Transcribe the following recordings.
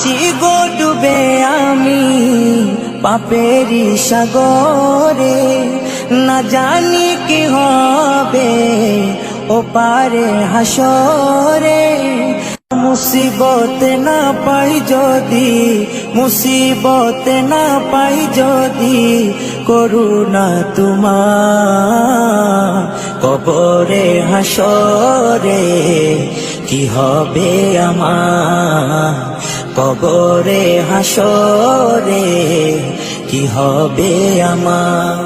আছি গো ডুবে আমি পাপেরি সাগরে, না জানি কি হবে ও পারে হাসরে। মুসিবত না পাই যদি, মুসিবত না পাই যদি, করুণা তোমার কবরে হাসরে কি হবে আমার, কবরে হাসরে কি হবে আমার।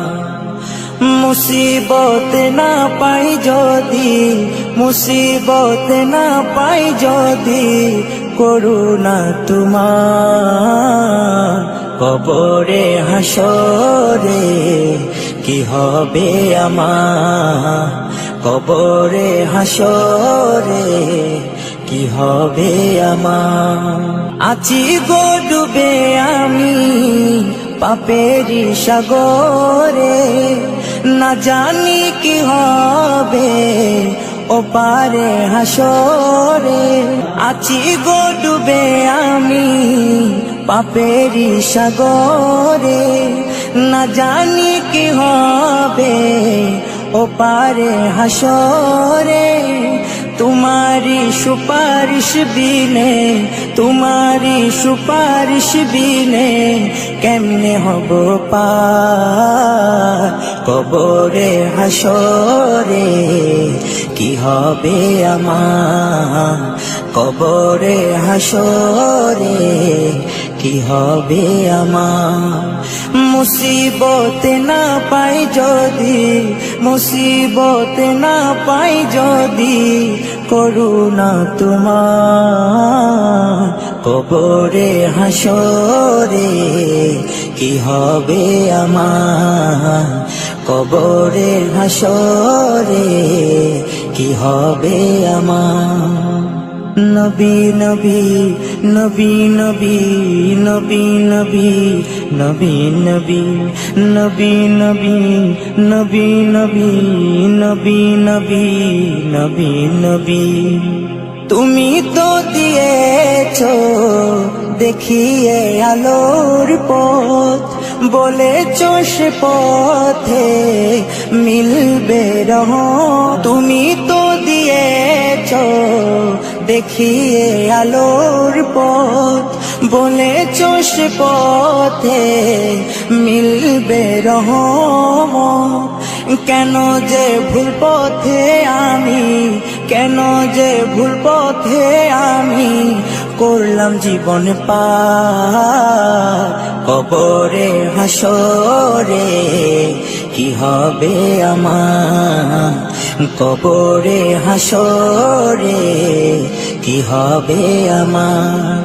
মুসিবত না পাই যদি, মুসিবত না পাই যদি, করুণা তোমার কবরে হাসরে কি হবে আমার, কবরে হাসরে কি হবে আমার। আছি গো ডুবে আমি পাপেরি সাগরে, না জানি কি হবে ও পারে হাসরে। আছি গো ডুবে আমি পাপেরি সাগরে, না জানি কি হবে ও পারে হাসরে। तुम्हारी सुपारिश बिने, तुम्हारी सुपारिश बिने केमने हबो पार कबरे हासरे की हबे आमार, कबरे हासरे की हबे आमार। मुसीबत ना पाई जदि, मुसीबत ना पाई जदि, করুণা তোমার কবরে হাসরে কি হবে আমার, কবরে হাসরে কি হবে আমার। নবী নবী নবী নবী নবী নবী নবী নবী নবী নবী নবী নবী নবী নবী নবী নবী। তুমি তো দিয়েছো দেখিয়ে আলোর পথ, বলেছো সে পথে মিলবে রহমত। তুমি তো দিয়েছো দেখিয়ে আলোর পথ, বলেছো সে পথে মিলবে রহমত। কেন যে ভুল পথে আমি, কেন যে ভুল পথে আমি করলাম জীবন পার কবরে হাসরে কি হবে আমার, কবরে হাসরে কি হবে আমার।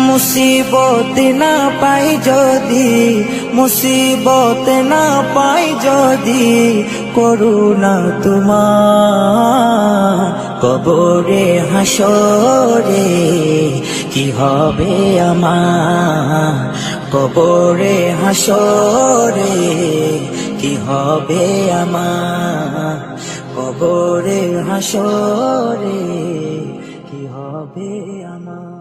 মুসিবত না পাই যদি, মুসিবত না পাই যদি, করুণা তোমার কবরে হাসরে কি হবে আমার, কবরে হাসরে কি হবে আমার, কবরে হাসরে কি হবে আমার।